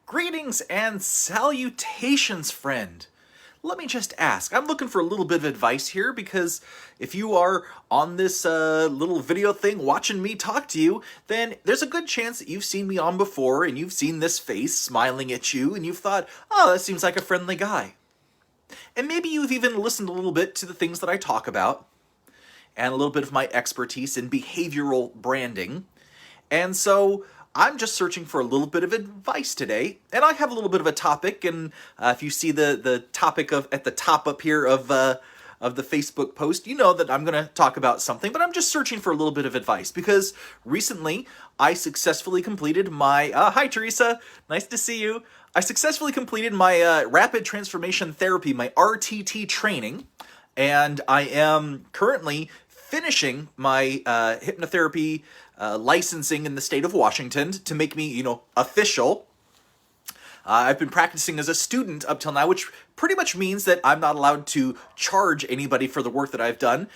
Greetings and salutations, friend. Let me just ask, I'm looking for a little bit of advice here because if you are on this little video thing watching me talk to you, then there's a good chance that you've seen me on before and you've seen this face smiling at you and you've thought, oh, that seems like a friendly guy. And maybe you've even listened a little bit to the things that I talk about and a little bit of my expertise in behavioral branding. And so I'm just searching for a little bit of advice today, and I have a little bit of a topic. And if you see the topic at the top up here of the Facebook post, you know that I'm going to talk about something. But I'm just searching for a little bit of advice because recently I successfully completed my hi Teresa, nice to see you. I successfully completed my rapid transformation therapy, my RTT training, and I am currently finishing my hypnotherapy licensing in the state of Washington to make me, official. I've been practicing as a student up till now, which pretty much means that I'm not allowed to charge anybody for the work that I've done.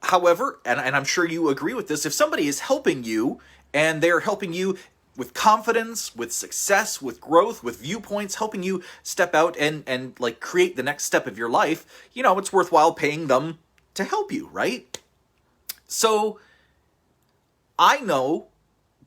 However, and I'm sure you agree with this, if somebody is helping you and they're helping you with confidence, with success, with growth, with viewpoints, helping you step out and like create the next step of your life, it's worthwhile paying them to help you, right? So I know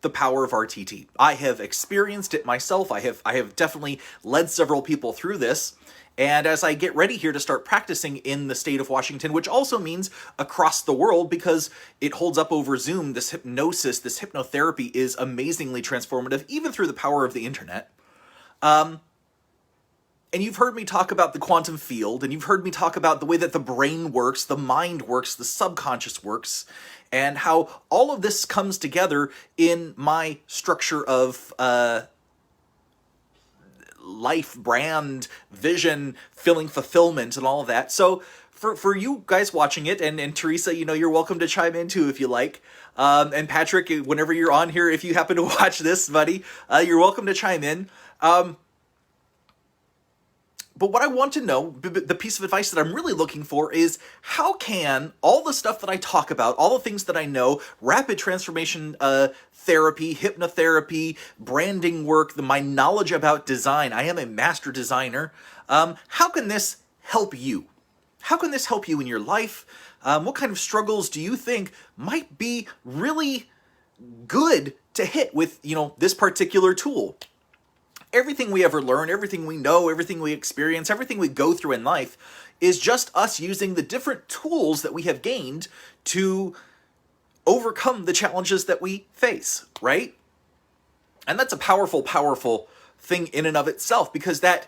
the power of RTT. I have experienced it myself. I have definitely led several people through this. And as I get ready here to start practicing in the state of Washington, which also means across the world because it holds up over Zoom, this hypnosis, this hypnotherapy is amazingly transformative, even through the power of the internet. And you've heard me talk about the quantum field, and you've heard me talk about the way that the brain works, the mind works, the subconscious works, and how all of this comes together in my structure of life, brand, vision, feeling fulfillment, and all of that. So for you guys watching it, and Teresa, you're welcome to chime in too if you like. And Patrick, whenever you're on here, if you happen to watch this, buddy, you're welcome to chime in. But what I want to know, the piece of advice that I'm really looking for is how can all the stuff that I talk about, all the things that I know, rapid transformation therapy, hypnotherapy, branding work, my knowledge about design, I am a master designer, how can this help you? How can this help you in your life? What kind of struggles do you think might be really good to hit with, this particular tool? Everything we ever learn, everything we know, everything we experience, everything we go through in life is just us using the different tools that we have gained to overcome the challenges that we face, right? And that's a powerful, powerful thing in and of itself because that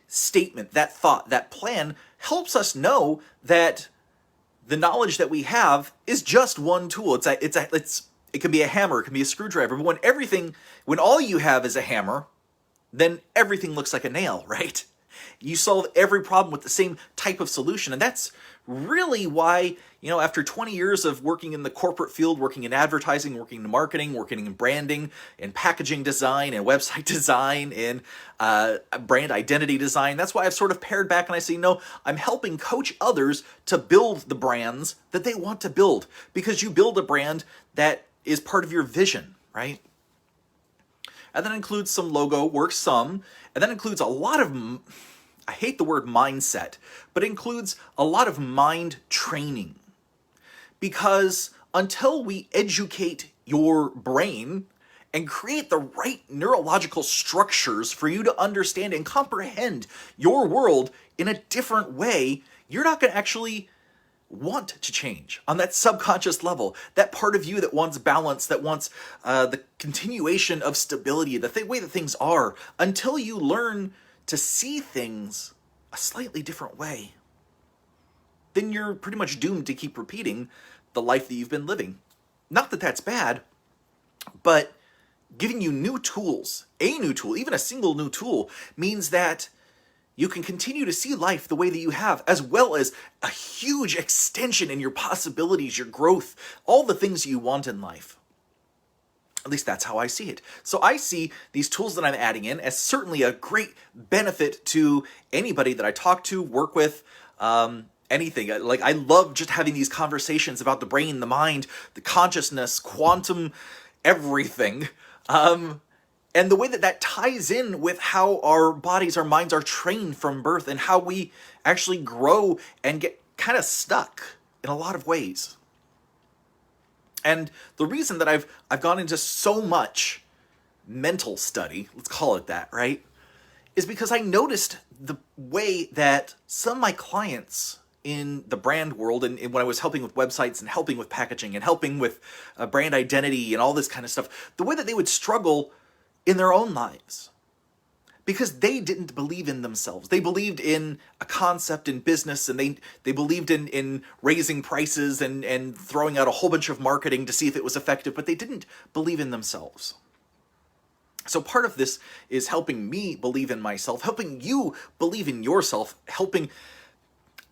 statement, that thought, that plan helps us know that the knowledge that we have is just one tool. It can be a hammer, it can be a screwdriver, but when all you have is a hammer, then everything looks like a nail, right? You solve every problem with the same type of solution. And that's really why, after 20 years of working in the corporate field, working in advertising, working in marketing, working in branding, in packaging design, and website design, and brand identity design, that's why I've sort of pared back and I say, no, I'm helping coach others to build the brands that they want to build. Because you build a brand that is part of your vision, right? And that includes some logo work, and that includes a lot of, I hate the word mindset, but it includes a lot of mind training. Because until we educate your brain and create the right neurological structures for you to understand and comprehend your world in a different way, you're not going to actually want to change on that subconscious level, that part of you that wants balance, that wants the continuation of stability, the way that things are, until you learn to see things a slightly different way, then you're pretty much doomed to keep repeating the life that you've been living. Not that that's bad, but giving you new tools, a new tool, even a single new tool, means that you can continue to see life the way that you have, as well as a huge extension in your possibilities, your growth, all the things you want in life. At least that's how I see it. So I see these tools that I'm adding in as certainly a great benefit to anybody that I talk to, work with, anything. Like, I love just having these conversations about the brain, the mind, the consciousness, quantum, everything. And the way that that ties in with how our bodies, our minds are trained from birth, and how we actually grow and get kind of stuck in a lot of ways. And the reason that I've gone into so much mental study, let's call it that, right, is because I noticed the way that some of my clients in the brand world, and when I was helping with websites and helping with packaging and helping with brand identity and all this kind of stuff, the way that they would struggle in their own lives. Because they didn't believe in themselves. They believed in a concept in business, and they believed in raising prices and throwing out a whole bunch of marketing to see if it was effective, but they didn't believe in themselves. So part of this is helping me believe in myself, helping you believe in yourself,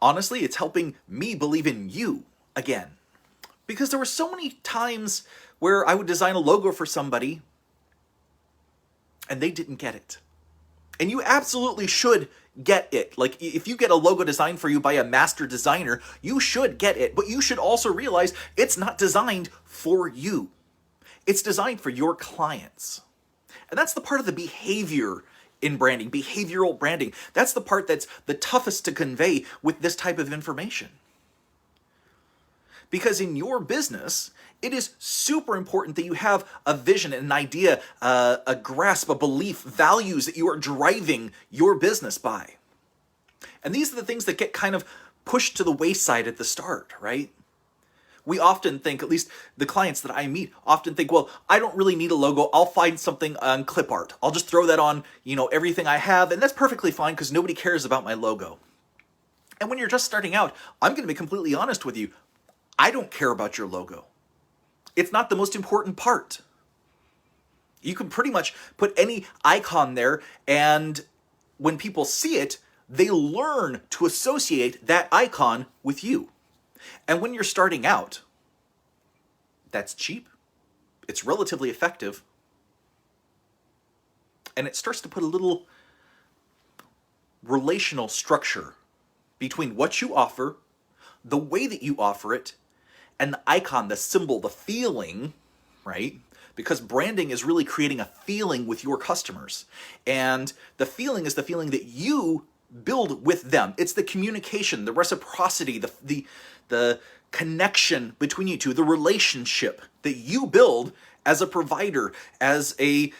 honestly, it's helping me believe in you again. Because there were so many times where I would design a logo for somebody and they didn't get it. And you absolutely should get it. Like, if you get a logo designed for you by a master designer, you should get it. But you should also realize it's not designed for you. It's designed for your clients. And that's the part of the behavior in branding, behavioral branding. That's the part that's the toughest to convey with this type of information. Because in your business, it is super important that you have a vision, an idea, a grasp, a belief, values that you are driving your business by. And these are the things that get kind of pushed to the wayside at the start, right? We often think, at least the clients that I meet often think, well, I don't really need a logo. I'll find something on clip art. I'll just throw that on, everything I have. And that's perfectly fine because nobody cares about my logo. And when you're just starting out, I'm going to be completely honest with you. I don't care about your logo. It's not the most important part. You can pretty much put any icon there, and when people see it, they learn to associate that icon with you. And when you're starting out, that's cheap, it's relatively effective, and it starts to put a little relational structure between what you offer, the way that you offer it, and the icon, the symbol, the feeling, right? Because branding is really creating a feeling with your customers. And the feeling is the feeling that you build with them. It's the communication, the reciprocity, the connection between you two, the relationship that you build as a provider, as a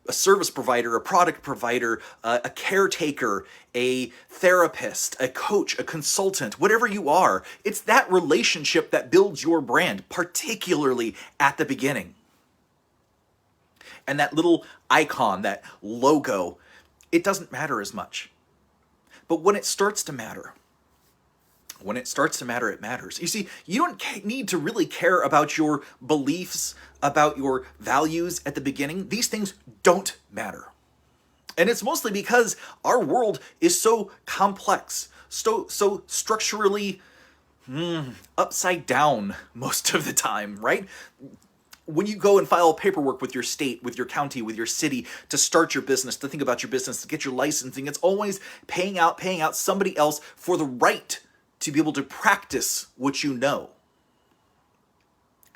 service provider, a product provider, a caretaker, a therapist, a coach, a consultant, whatever you are. It's that relationship that builds your brand, particularly at the beginning. And that little icon, that logo, it doesn't matter as much. But when it starts to matter, it matters. You see, you don't need to really care about your beliefs, about your values at the beginning. These things don't matter. And it's mostly because our world is so complex, so structurally upside down most of the time, right? When you go and file paperwork with your state, with your county, with your city to start your business, to think about your business, to get your licensing, it's always paying out somebody else for the right to be able to practice what you know.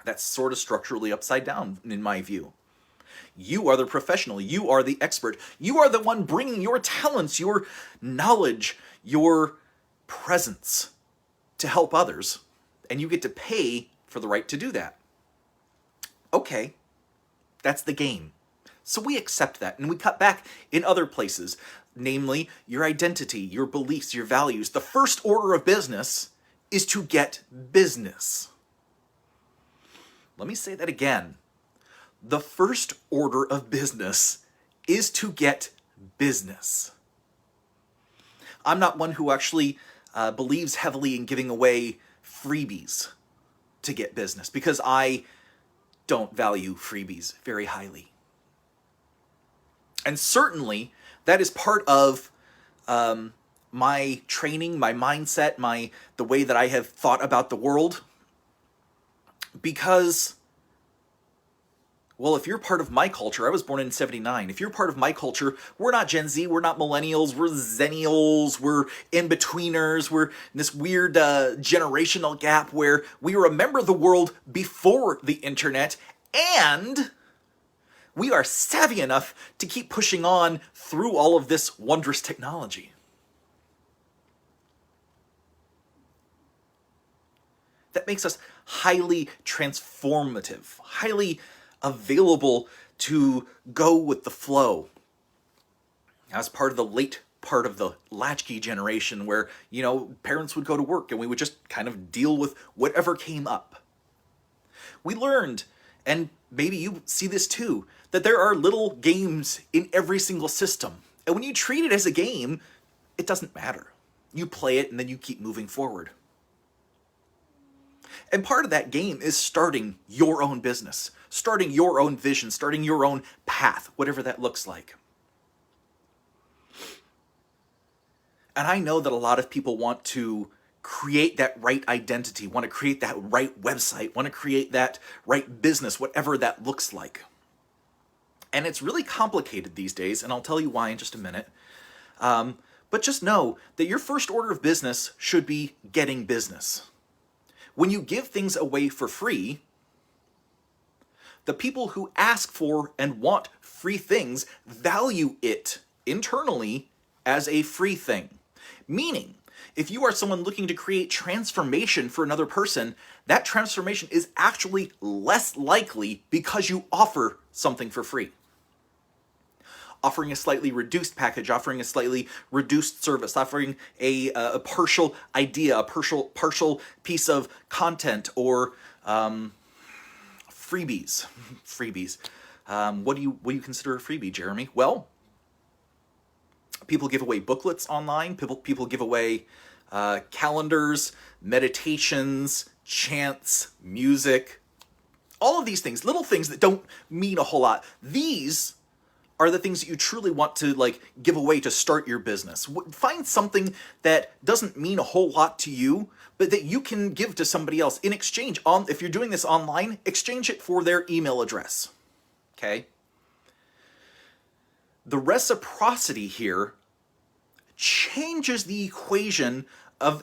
That's sort of structurally upside down in my view. You are the professional. You are the expert. You are the one bringing your talents, your knowledge, your presence to help others. And you get to pay for the right to do that. Okay, that's the game. So we accept that and we cut back in other places, namely your identity, your beliefs, your values. The first order of business is to get business. Let me say that again. The first order of business is to get business. I'm not one who actually believes heavily in giving away freebies to get business because I don't value freebies very highly. And certainly that is part of my training, my mindset, the way that I have thought about the world. Because, well, if you're part of my culture, I was born in 79. If you're part of my culture, we're not Gen Z, we're not millennials, we're zennials, we're in-betweeners, we're in this weird generational gap where we remember the world before the internet, and we are savvy enough to keep pushing on through all of this wondrous technology. That makes us highly transformative, highly available to go with the flow. As part of the late part of the latchkey generation where, parents would go to work and we would just kind of deal with whatever came up. We learned, and maybe you see this too, that there are little games in every single system. And when you treat it as a game, it doesn't matter. You play it and then you keep moving forward. And part of that game is starting your own business, starting your own vision, starting your own path, whatever that looks like. And I know that a lot of people want to create that right identity, want to create that right website, want to create that right business, whatever that looks like. And it's really complicated these days, and I'll tell you why in just a minute. But just know that your first order of business should be getting business. When you give things away for free, the people who ask for and want free things value it internally as a free thing. Meaning, if you are someone looking to create transformation for another person, that transformation is actually less likely because you offer something for free. Offering a slightly reduced package, offering a slightly reduced service, offering a partial idea, a partial piece of content, or freebies. What do you consider a freebie, Jeremy? Well, people give away booklets online. People give away calendars, meditations, chants, music. All of these things, little things that don't mean a whole lot. These are the things that you truly want to give away to start your business. Find something that doesn't mean a whole lot to you, but that you can give to somebody else in exchange. If you're doing this online, exchange it for their email address. Okay? The reciprocity here changes the equation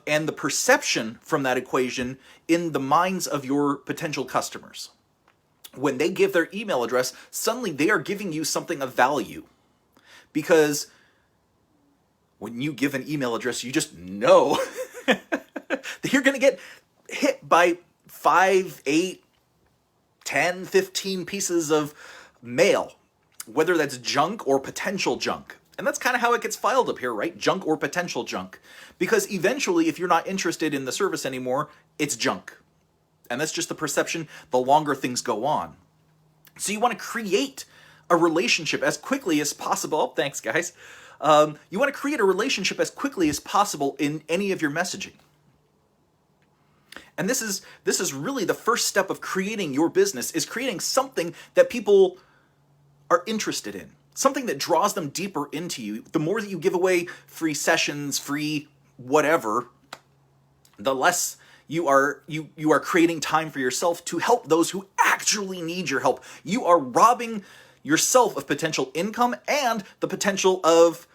and the perception from that equation in the minds of your potential customers. When they give their email address, suddenly they are giving you something of value. Because when you give an email address, you just know that you're going to get hit by 5, 8, 10, 15 pieces of mail, whether that's junk or potential junk. And that's kind of how it gets filed up here, right? Junk or potential junk. Because eventually, if you're not interested in the service anymore, it's junk. And that's just the perception the longer things go on. So you want to create a relationship as quickly as possible. Oh, thanks, guys. You want to create a relationship as quickly as possible in any of your messaging. And this is really the first step of creating your business, is creating something that people are interested in. Something that draws them deeper into you. The more that you give away free sessions, free whatever, the less you are creating time for yourself to help those who actually need your help. You are robbing yourself of potential income and the potential of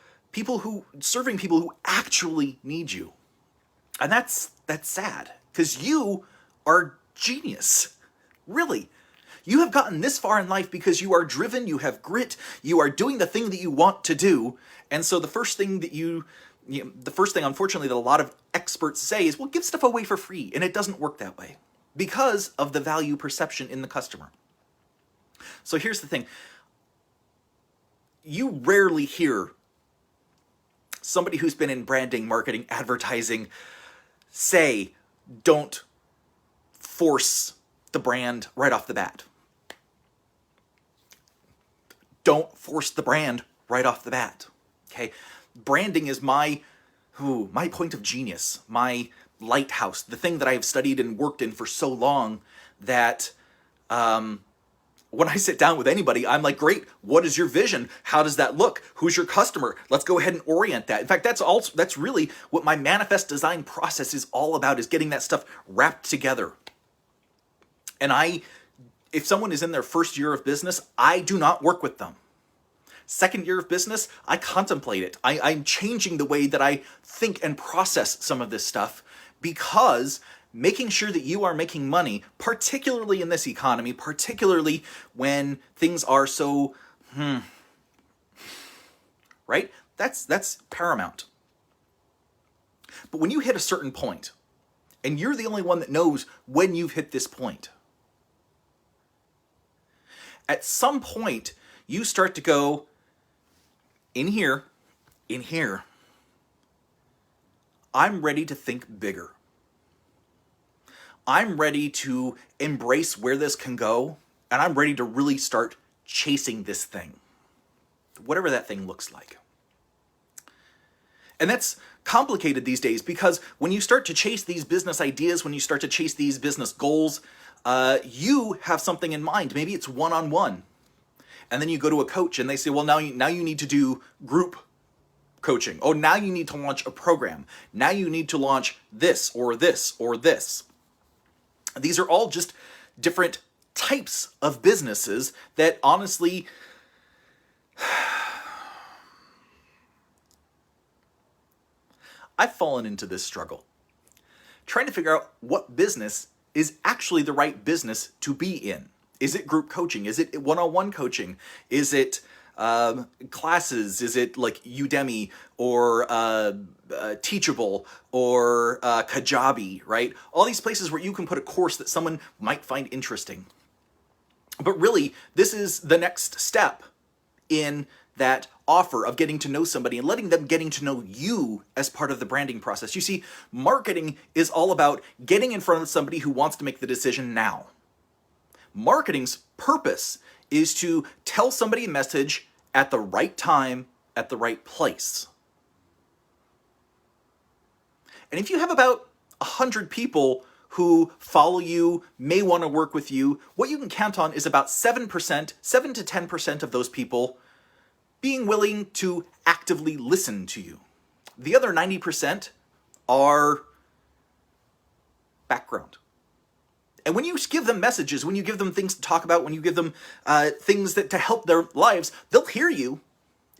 serving people who actually need you. And that's sad, because you are genius. Really. You have gotten this far in life because you are driven, you have grit, you are doing the thing that you want to do. And so the first thing, unfortunately, that a lot of experts say is, well, give stuff away for free. And it doesn't work that way because of the value perception in the customer. So here's the thing. You rarely hear somebody who's been in branding, marketing, advertising say, don't force the brand right off the bat. Don't force the brand right off the bat. Okay? Branding is my point of genius, my lighthouse, the thing that I have studied and worked in for so long that when I sit down with anybody, I'm like, great, what is your vision? How does that look? Who's your customer? Let's go ahead and orient that. In fact, that's really what my manifest design process is all about, is getting that stuff wrapped together. And if someone is in their first year of business, I do not work with them. Second year of business, I contemplate it. I'm changing the way that I think and process some of this stuff, because making sure that you are making money, particularly in this economy, particularly when things are so, right? That's paramount. But when you hit a certain point, and you're the only one that knows when you've hit this point, at some point, you start to go, in here, I'm ready to think bigger. I'm ready to embrace where this can go, and I'm ready to really start chasing this thing, whatever that thing looks like. And that's complicated these days because when you start to chase these business ideas, when you start to chase these business goals, you have something in mind. Maybe it's one-on-one. And then you go to a coach and they say, well, now you need to do group coaching. Oh, now you need to launch a program. Now you need to launch this or this or this. These are all just different types of businesses that honestly, I've fallen into this struggle, trying to figure out what business is actually the right business to be in. Is it group coaching? Is it one-on-one coaching? Is it classes? Is it like Udemy or Teachable or Kajabi, right? All these places where you can put a course that someone might find interesting. But really, this is the next step in that offer of getting to know somebody and letting them getting to know you as part of the branding process. You see, marketing is all about getting in front of somebody who wants to make the decision now. Marketing's purpose is to tell somebody a message at the right time, at the right place. And if you have about 100 people who follow you, may want to work with you, what you can count on is about 7% to 10% of those people being willing to actively listen to you. The other 90% are background. And when you give them messages, when you give them things to talk about, when you give them things that to help their lives, they'll hear you.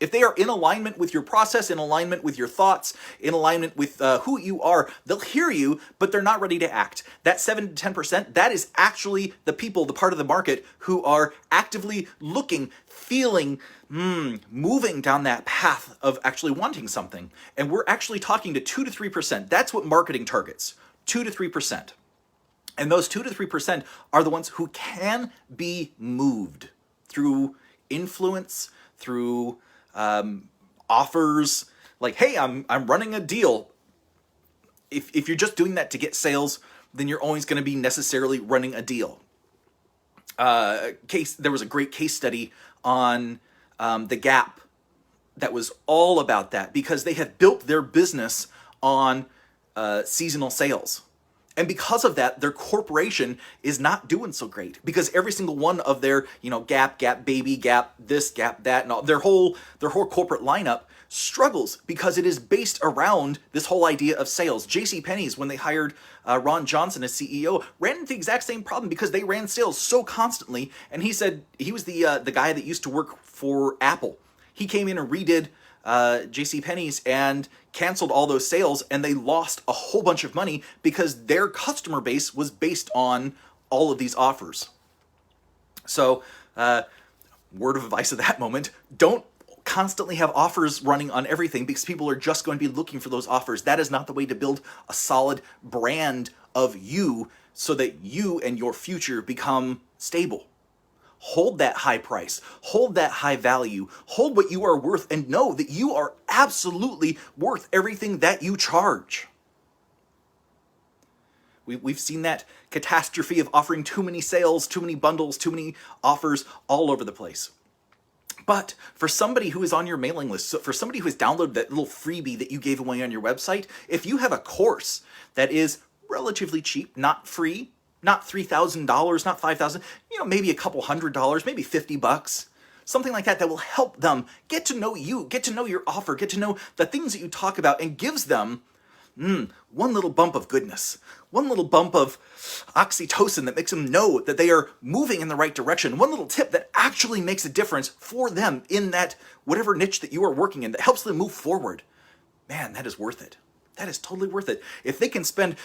If they are in alignment with your process, in alignment with your thoughts, in alignment with who you are, they'll hear you, but they're not ready to act. That 7 to 10%, that is actually the people, the part of the market who are actively looking, feeling, moving down that path of actually wanting something. And we're actually talking to 2 to 3%. That's what marketing targets, 2 to 3%. And those 2 to 3% are the ones who can be moved through influence, through offers, like, hey, I'm running a deal. If you're just doing that to get sales, then you're always going to be necessarily running a deal. There was a great case study on the Gap that was all about that because they had built their business on seasonal sales. And because of that, their corporation is not doing so great because every single one of their, Gap, Gap Baby, Gap this, Gap that, and all, their whole corporate lineup struggles because it is based around this whole idea of sales. JCPenney's, when they hired Ron Johnson as CEO, ran into the exact same problem because they ran sales so constantly. And he said he was the guy that used to work for Apple. He came in and redid JCPenney's and canceled all those sales, and they lost a whole bunch of money because their customer base was based on all of these offers. So, word of advice at that moment, don't constantly have offers running on everything because people are just going to be looking for those offers. That is not the way to build a solid brand of you so that you and your future become stable. Hold that high price, hold that high value, hold what you are worth, and know that you are absolutely worth everything that you charge. We've seen that catastrophe of offering too many sales, too many bundles, too many offers all over the place. But for somebody who is on your mailing list, for somebody who has downloaded that little freebie that you gave away on your website, if you have a course that is relatively cheap, not free, not $3,000, not $5,000, maybe a couple $100, maybe $50, something like that will help them get to know you, get to know your offer, get to know the things that you talk about, and gives them one little bump of goodness, one little bump of oxytocin that makes them know that they are moving in the right direction, one little tip that actually makes a difference for them in that whatever niche that you are working in that helps them move forward. Man, that is worth it. That is totally worth it. If they can spend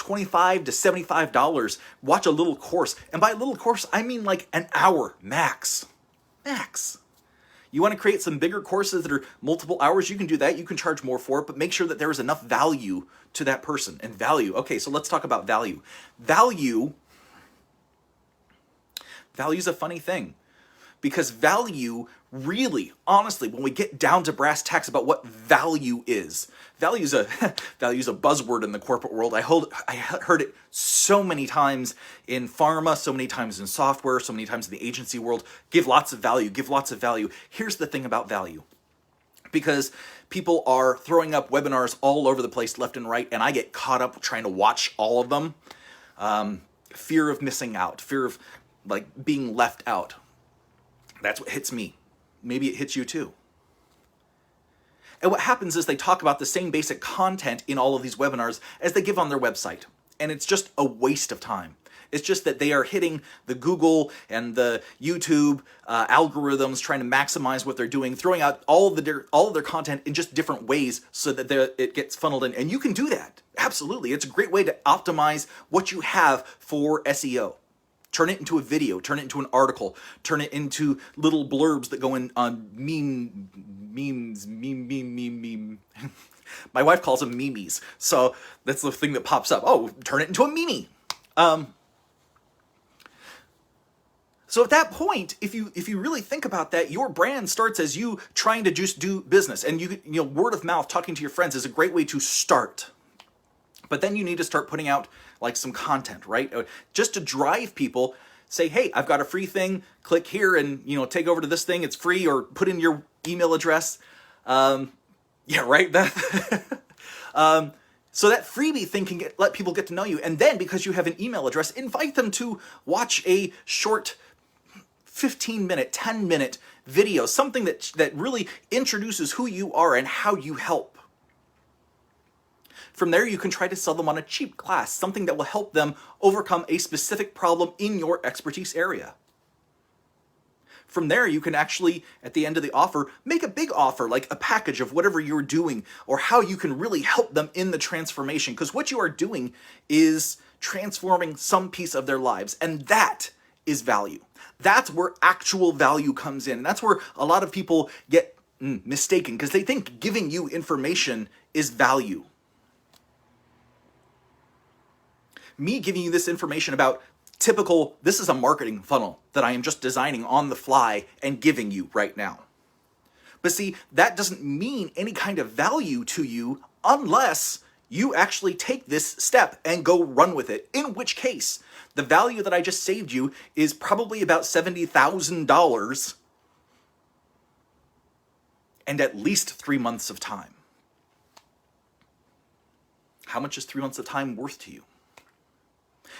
$25 to $75, watch a little course. And by a little course, I mean like an hour max. Max. You want to create some bigger courses that are multiple hours, you can do that. You can charge more for it, but make sure that there is enough value to that person. And value. Okay, so let's talk about value. Value is a funny thing, because value really, honestly, when we get down to brass tacks about what value is a buzzword in the corporate world. I heard it so many times in pharma, so many times in software, so many times in the agency world. Give lots of value, give lots of value. Here's the thing about value. Because people are throwing up webinars all over the place, left and right, and I get caught up trying to watch all of them. Fear of missing out, fear of like being left out. That's what hits me. Maybe it hits you too. And what happens is they talk about the same basic content in all of these webinars as they give on their website. And it's just a waste of time. It's just that they are hitting the Google and the YouTube algorithms, trying to maximize what they're doing, throwing out all of their content in just different ways so that it gets funneled in. And you can do that. Absolutely. It's a great way to optimize what you have for SEO. Turn it into a video, turn it into an article, turn it into little blurbs that go in on memes. My wife calls them memes. So that's the thing that pops up. Oh, turn it into a meme. So at that point, if you really think about that, your brand starts as you trying to just do business. And you know, word of mouth, talking to your friends is a great way to start. But then you need to start putting out like some content, right? Just to drive people, say, hey, I've got a free thing, click here and, you know, take over to this thing, it's free, or put in your email address. Yeah, right? So that freebie thing can let people get to know you. And then because you have an email address, invite them to watch a short 15-minute, 10-minute video, something that really introduces who you are and how you help. From there, you can try to sell them on a cheap class, something that will help them overcome a specific problem in your expertise area. From there, you can actually, at the end of the offer, make a big offer, like a package of whatever you're doing or how you can really help them in the transformation. Because what you are doing is transforming some piece of their lives, and that is value. That's where actual value comes in. And that's where a lot of people get mistaken, because they think giving you information is value. Me giving you this information about this is a marketing funnel that I am just designing on the fly and giving you right now. But see, that doesn't mean any kind of value to you unless you actually take this step and go run with it. In which case, the value that I just saved you is probably about $70,000 and at least 3 months of time. How much is 3 months of time worth to you?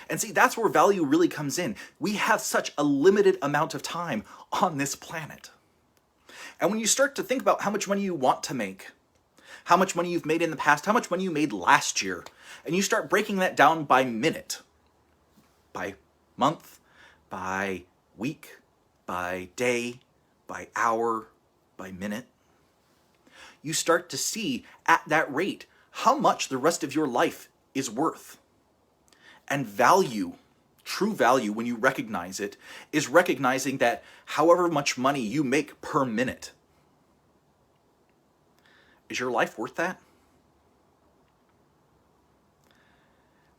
And see, that's where value really comes in. We have such a limited amount of time on this planet. And when you start to think about how much money you want to make, how much money you've made in the past, how much money you made last year, and you start breaking that down by minute, by month, by week, by day, by hour, by minute, you start to see at that rate how much the rest of your life is worth. And value, true value, when you recognize it, is recognizing that however much money you make per minute, is your life worth that?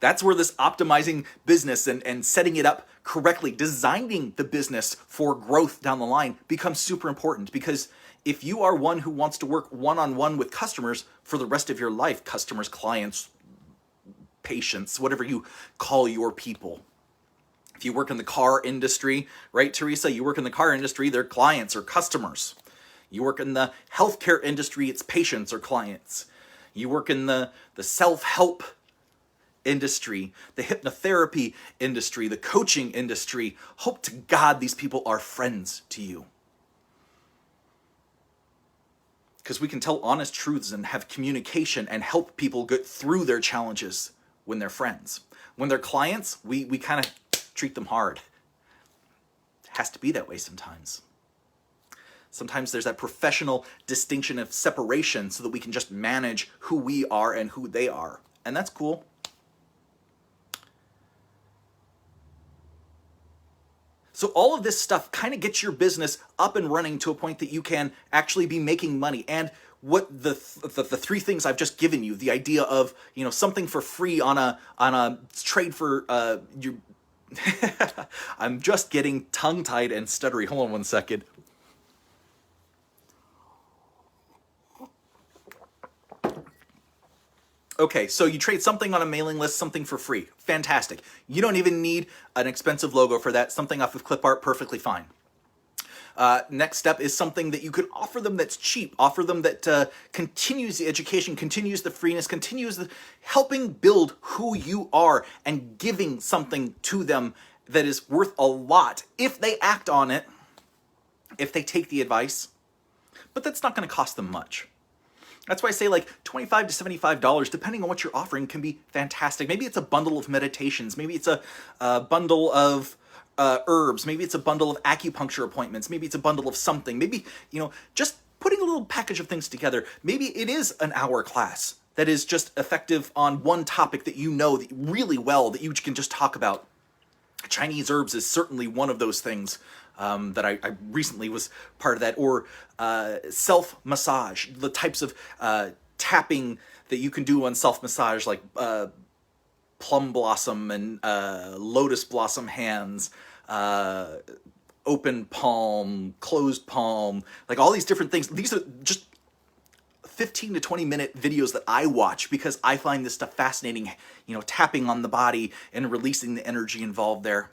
That's where this optimizing business and setting it up correctly, designing the business for growth down the line becomes super important. Because if you are one who wants to work one-on-one with customers for the rest of your life, customers, clients, patients, whatever you call your people. If you work in the car industry, right, Teresa? You work in the car industry, they're clients or customers. You work in the healthcare industry, it's patients or clients. You work in the self-help industry, the hypnotherapy industry, the coaching industry. Hope to God these people are friends to you. Because we can tell honest truths and have communication and help people get through their challenges when they're friends. When they're clients, we kind of treat them hard. It has to be that way sometimes. Sometimes there's that professional distinction of separation so that we can just manage who we are and who they are. And that's cool. So all of this stuff kind of gets your business up and running to a point that you can actually be making money. And what the three things I've just given you, the idea of, you know, something for free on a trade for your I'm just getting tongue-tied and stuttery. Hold on one second. Okay, so you trade something on a mailing list, something for free. Fantastic. You don't even need an expensive logo for that. Something off of clip art, perfectly fine. Next step is something that you could offer them that's cheap, offer them that continues the education, continues the freeness, continues the helping build who you are, and giving something to them that is worth a lot if they act on it, if they take the advice. But that's not going to cost them much. That's why I say like $25 to $75, depending on what you're offering, can be fantastic. Maybe it's a bundle of meditations. Maybe it's a bundle of herbs. Maybe it's a bundle of acupuncture appointments. Maybe it's a bundle of something. Maybe, you know, just putting a little package of things together. Maybe it is an hour class that is just effective on one topic that you know that really well, that you can just talk about. Chinese herbs is certainly one of those things that I recently was part of that, or self-massage, the types of tapping that you can do on self-massage, like plum blossom and lotus blossom hands, open palm, closed palm, like all these different things. These are just 15 to 20 minute videos that I watch because I find this stuff fascinating, you know, tapping on the body and releasing the energy involved there.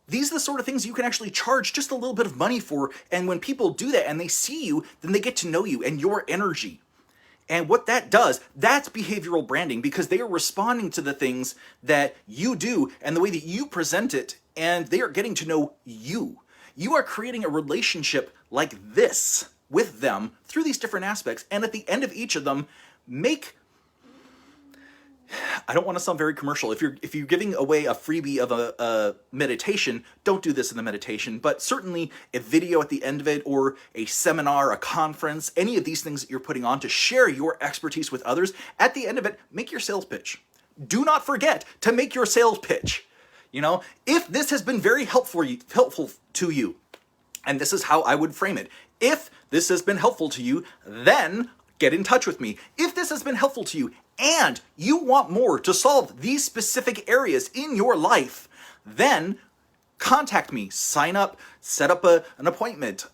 These are the sort of things you can actually charge just a little bit of money for, and when people do that and they see you, then they get to know you and your energy. And what that does, that's behavioral branding, because they are responding to the things that you do and the way that you present it, and they are getting to know you. You are creating a relationship like this with them through these different aspects, and at the end of each of them, I don't want to sound very commercial. If you're giving away a freebie of a meditation, don't do this in the meditation, but certainly a video at the end of it, or a seminar, a conference, any of these things that you're putting on to share your expertise with others, at the end of it, make your sales pitch. Do not forget to make your sales pitch. You know, if this has been very helpful to you, and this is how I would frame it. If this has been helpful to you, then get in touch with me. If this has been helpful to you and you want more to solve these specific areas in your life, then contact me, sign up, set up an appointment.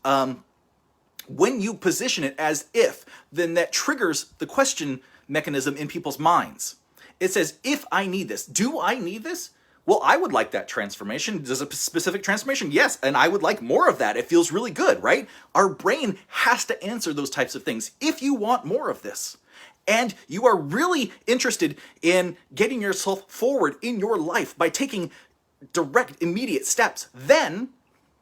When you position it as if, then that triggers the question mechanism in people's minds. It says, if I need this, do I need this? Well, I would like that transformation. Does a specific transformation? Yes, and I would like more of that. It feels really good, right? Our brain has to answer those types of things if you want more of this. And you are really interested in getting yourself forward in your life by taking direct, immediate steps, then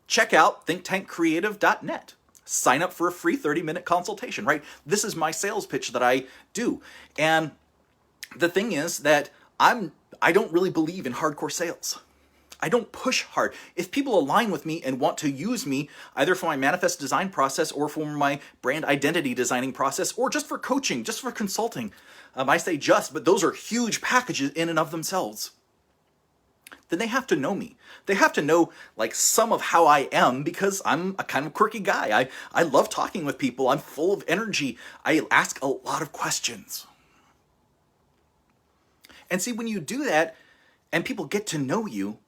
check out thinktankcreative.net. Sign up for a free 30-minute consultation, right? This is my sales pitch that I do. And the thing is that I don't really believe in hardcore sales. I don't push hard. If people align with me and want to use me, either for my manifest design process or for my brand identity designing process, or just for coaching, just for consulting, I say just, but those are huge packages in and of themselves, then they have to know me. They have to know like some of how I am, because I'm a kind of quirky guy. I love talking with people. I'm full of energy. I ask a lot of questions. And see, when you do that and people get to know you,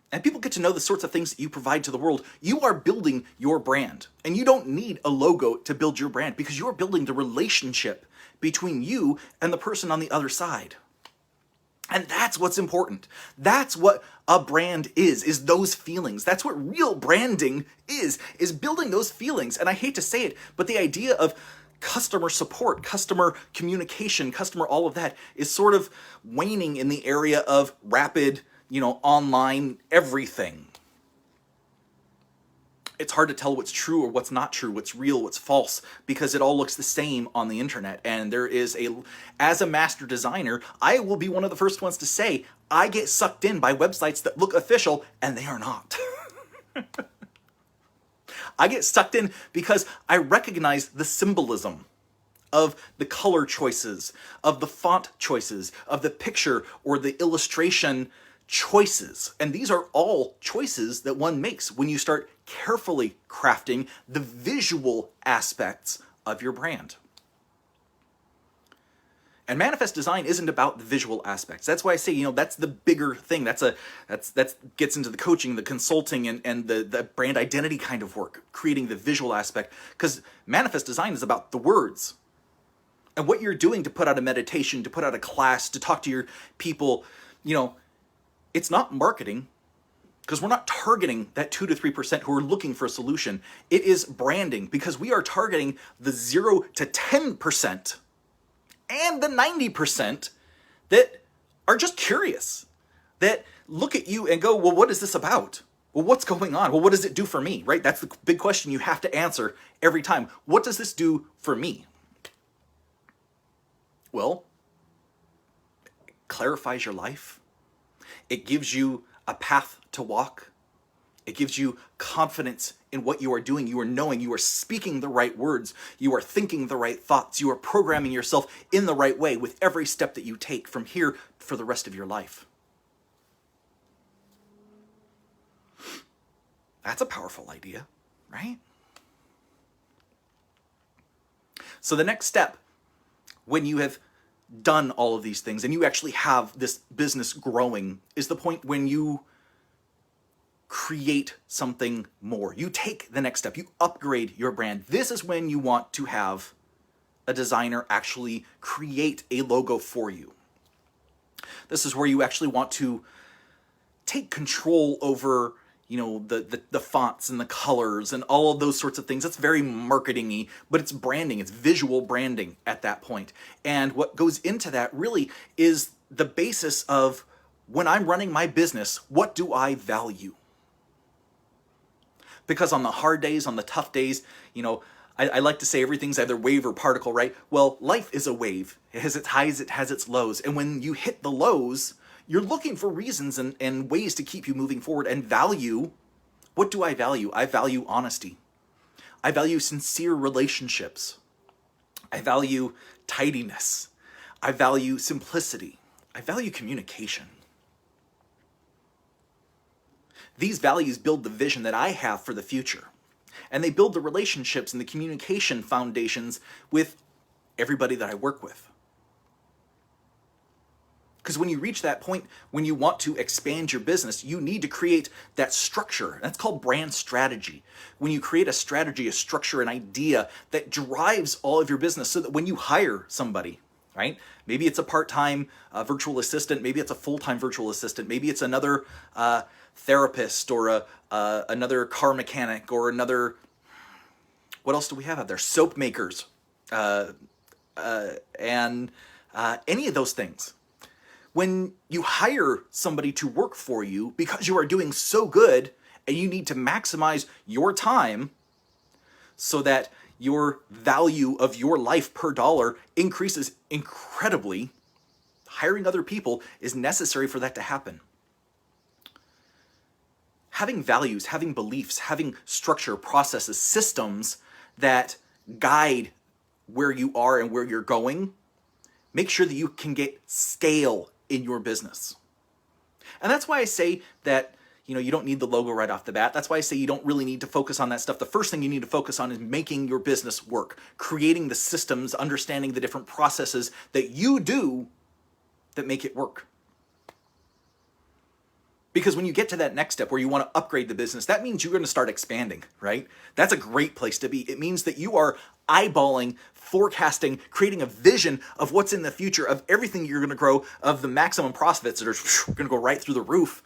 and people get to know the sorts of things that you provide to the world, you are building your brand. And you don't need a logo to build your brand, because you're building the relationship between you and the person on the other side. And that's what's important. That's what a brand is those feelings. That's what real branding is building those feelings. And I hate to say it, but the idea of customer support, customer communication, customer all of that is sort of waning in the area of rapid, online everything. It's hard to tell what's true or what's not true, what's real, what's false, because it all looks the same on the internet. And as a master designer, I will be one of the first ones to say, I get sucked in by websites that look official and they are not. I get sucked in because I recognize the symbolism of the color choices, of the font choices, of the picture or the illustration choices. And these are all choices that one makes when you start carefully crafting the visual aspects of your brand. And manifest design isn't about the visual aspects. That's why I say, that's the bigger thing. That gets into the coaching, the consulting, and the brand identity kind of work, creating the visual aspect. Because manifest design is about the words. And what you're doing to put out a meditation, to put out a class, to talk to your people, it's not marketing, because we're not targeting that 2 to 3% who are looking for a solution. It is branding, because we are targeting the 0 to 10% and the 90% that are just curious, that look at you and go, well, what is this about? Well, what's going on? Well, what does it do for me, right? That's the big question you have to answer every time. What does this do for me? Well, it clarifies your life. It gives you a path to walk. It gives you confidence in what you are doing. You are knowing, you are speaking the right words. You are thinking the right thoughts. You are programming yourself in the right way with every step that you take from here for the rest of your life. That's a powerful idea, right? So the next step, when you have done all of these things and you actually have this business growing, is the point when you create something more. You take the next step. You upgrade your brand. This is when you want to have a designer actually create a logo for you. This is where you actually want to take control over, the fonts and the colors and all of those sorts of things. That's very marketing-y, but it's branding. It's visual branding at that point. And what goes into that really is the basis of, when I'm running my business, what do I value? Because on the hard days, on the tough days, I like to say everything's either wave or particle, right? Well, life is a wave. It has its highs, it has its lows. And when you hit the lows, you're looking for reasons and ways to keep you moving forward and value. What do I value? I value honesty. I value sincere relationships. I value tidiness. I value simplicity. I value communication. These values build the vision that I have for the future. And they build the relationships and the communication foundations with everybody that I work with. Because when you reach that point, when you want to expand your business, you need to create that structure. That's called brand strategy. When you create a strategy, a structure, an idea that drives all of your business, so that when you hire somebody, right? Maybe it's a part-time virtual assistant. Maybe it's a full-time virtual assistant. Maybe it's another therapist or another car mechanic or another, what else do we have out there? Soap makers and any of those things. When you hire somebody to work for you because you are doing so good and you need to maximize your time so that your value of your life per dollar increases incredibly, hiring other people is necessary for that to happen. Having values, having beliefs, having structure, processes, systems that guide where you are and where you're going, make sure that you can get scale in your business. And that's why I say that, you don't need the logo right off the bat. That's why I say you don't really need to focus on that stuff. The first thing you need to focus on is making your business work, creating the systems, understanding the different processes that you do that make it work. Because when you get to that next step where you want to upgrade the business, that means you're going to start expanding, right? That's a great place to be. It means that you are eyeballing, forecasting, creating a vision of what's in the future, of everything you're going to grow, of the maximum profits that are going to go right through the roof.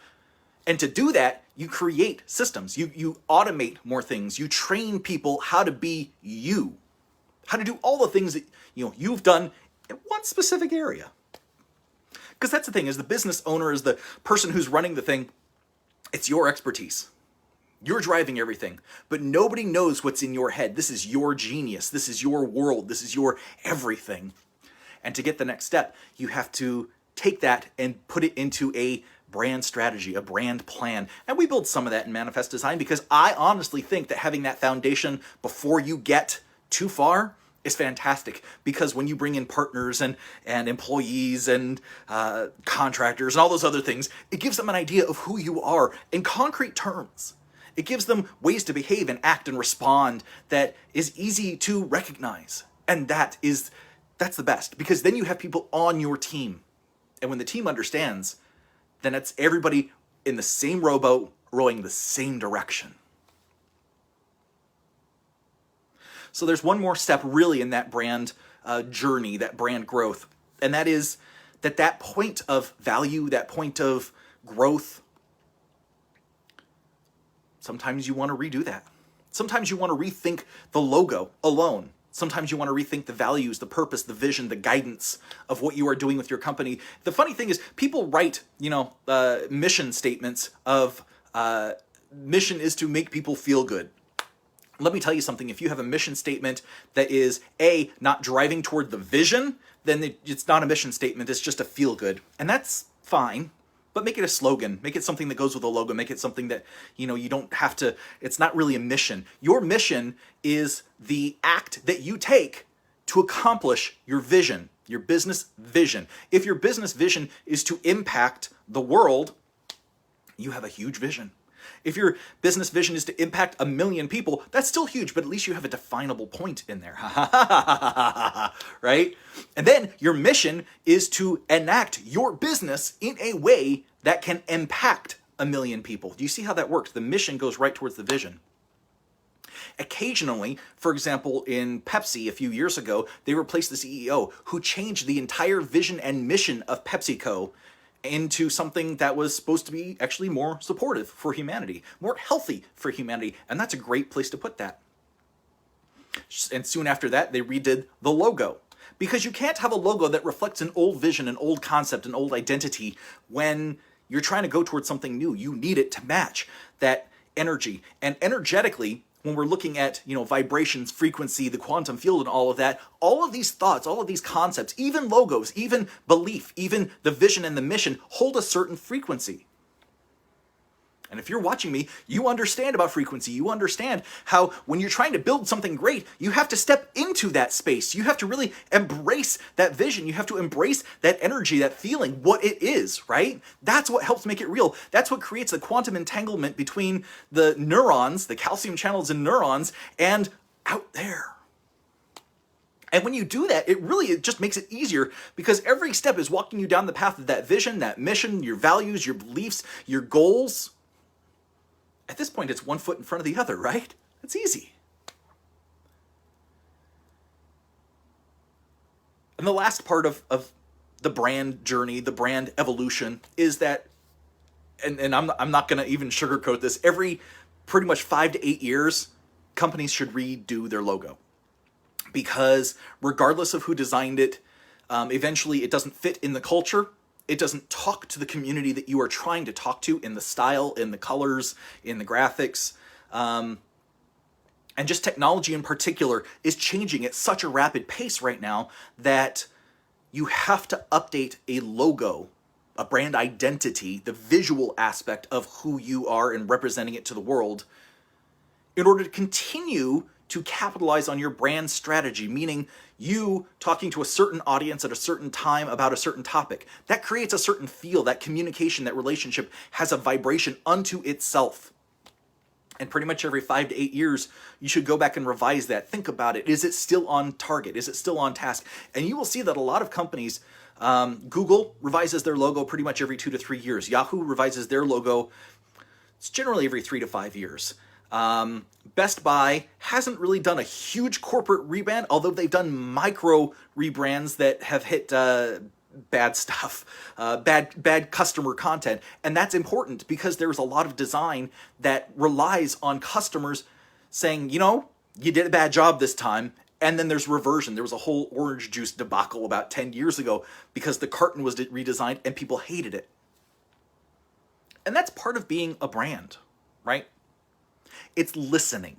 And to do that, you create systems. You automate more things. You train people how to be you, how to do all the things that you've done in one specific area. Because that's the thing, is the business owner, is the person who's running the thing, it's your expertise. You're driving everything, but nobody knows what's in your head. This is your genius. This is your world. This is your everything. And to get the next step, you have to take that and put it into a brand strategy, a brand plan. And we build some of that in Manifest Design, because I honestly think that having that foundation before you get too far is fantastic, because when you bring in partners and employees and contractors and all those other things, it gives them an idea of who you are in concrete terms. It gives them ways to behave and act and respond that is easy to recognize. And that's the best, because then you have people on your team. And when the team understands, then it's everybody in the same rowboat rowing the same direction. So there's one more step really in that brand journey, that brand growth. And that is that point of value, that point of growth, sometimes you want to redo that. Sometimes you want to rethink the logo alone. Sometimes you want to rethink the values, the purpose, the vision, the guidance of what you are doing with your company. The funny thing is, people write, mission statements of mission is to make people feel good. Let me tell you something. If you have a mission statement that is not driving toward the vision, then it's not a mission statement. It's just a feel good, and that's fine. But make it a slogan. Make it something that goes with a logo. Make it something that, you don't have to, it's not really a mission. Your mission is the act that you take to accomplish your vision, your business vision. If your business vision is to impact the world, you have a huge vision. If your business vision is to impact 1 million people, that's still huge, but at least you have a definable point in there. Right? And then your mission is to enact your business in a way that can impact 1 million people. Do you see how that works? The mission goes right towards the vision. Occasionally, for example, in Pepsi a few years ago, they replaced the CEO who changed the entire vision and mission of PepsiCo into something that was supposed to be actually more supportive for humanity, more healthy for humanity, and that's a great place to put that. And soon after that, they redid the logo, because you can't have a logo that reflects an old vision, an old concept, an old identity when you're trying to go towards something new. You need it to match that energy. And energetically, when we're looking at, vibrations, frequency, the quantum field and all of these thoughts, all of these concepts, even logos, even belief, even the vision and the mission hold a certain frequency. And if you're watching me, you understand about frequency. You understand how when you're trying to build something great, you have to step into that space. You have to really embrace that vision. You have to embrace that energy, that feeling, what it is, right? That's what helps make it real. That's what creates the quantum entanglement between the neurons, the calcium channels in neurons, and out there. And when you do that, it just makes it easier, because every step is walking you down the path of that vision, that mission, your values, your beliefs, your goals. At this point, it's one foot in front of the other, right? It's easy. And the last part of the brand journey, the brand evolution, is that, and I'm not going to even sugarcoat this, every pretty much 5 to 8 years, companies should redo their logo. Because regardless of who designed it, eventually it doesn't fit in the culture. It doesn't talk to the community that you are trying to talk to in the style, in the colors, in the graphics. And just technology in particular is changing at such a rapid pace right now that you have to update a logo, a brand identity, the visual aspect of who you are and representing it to the world in order to continue to capitalize on your brand strategy, meaning you talking to a certain audience at a certain time about a certain topic. That creates a certain feel, that communication, that relationship has a vibration unto itself. And pretty much every 5 to 8 years, you should go back and revise that. Think about it. Is it still on target? Is it still on task? And you will see that a lot of companies, Google revises their logo pretty much every 2 to 3 years. Yahoo revises their logo, it's generally every 3 to 5 years. Best Buy hasn't really done a huge corporate rebrand, although they've done micro rebrands that have hit bad stuff, bad customer content. And that's important because there's a lot of design that relies on customers saying, you did a bad job this time. And then there's reversion. There was a whole orange juice debacle about 10 years ago because the carton was redesigned and people hated it. And that's part of being a brand, right? It's listening.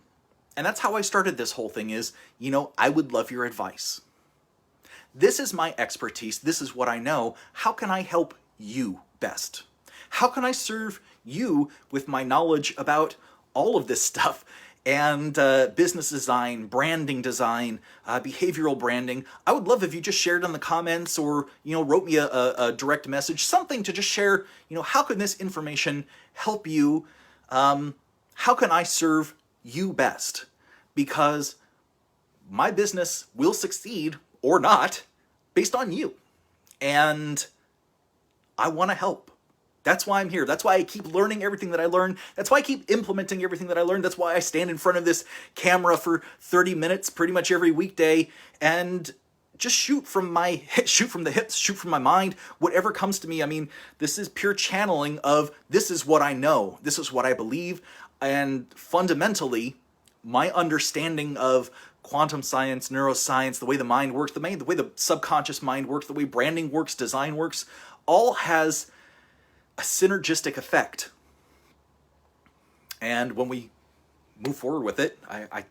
And that's how I started this whole thing is, I would love your advice. This is my expertise. This is what I know. How can I help you best? How can I serve you with my knowledge about all of this stuff and business design, branding design, behavioral branding, I would love if you just shared in the comments or, wrote me a direct message, something to just share, how can this information help you? How can I serve you best? Because my business will succeed or not based on you. And I want to help. That's why I'm here. That's why I keep learning everything that I learn. That's why I keep implementing everything that I learned. That's why I stand in front of this camera for 30 minutes pretty much every weekday and just shoot from the hips, shoot from my mind, whatever comes to me. I mean, this is pure channeling of this is what I know. This is what I believe. And fundamentally, my understanding of quantum science, neuroscience, the way the mind works, the way the subconscious mind works, the way branding works, design works, all has a synergistic effect. And when we move forward with it, I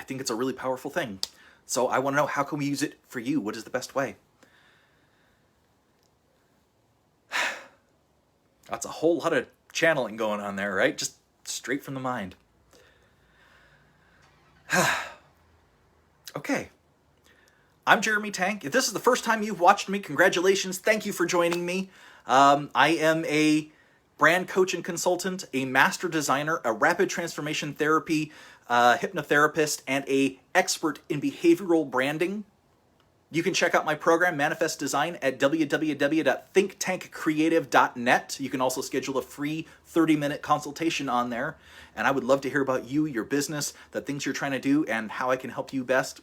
think it's a really powerful thing. So I want to know, how can we use it for you? What is the best way? That's a whole lot of channeling going on there, right? Just straight from the mind. Okay. I'm Jeremy Tank. If this is the first time you've watched me, congratulations. Thank you for joining me. I am a brand coach and consultant, a master designer, a rapid transformation therapy hypnotherapist, and a expert in behavioral branding. You can check out my program, Manifest Design, at www.thinktankcreative.net. You can also schedule a free 30-minute consultation on there. And I would love to hear about you, your business, the things you're trying to do, and how I can help you best.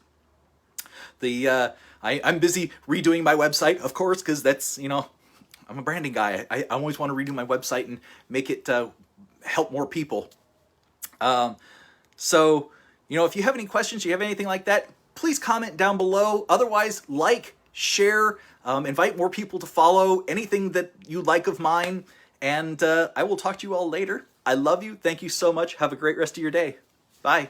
I'm busy redoing my website, of course, because that's, I'm a branding guy. I always want to redo my website and make it help more people. So, if you have any questions, you have anything like that, please comment down below. Otherwise, like, share, invite more people to follow anything that you like of mine. And I will talk to you all later. I love you. Thank you so much. Have a great rest of your day. Bye.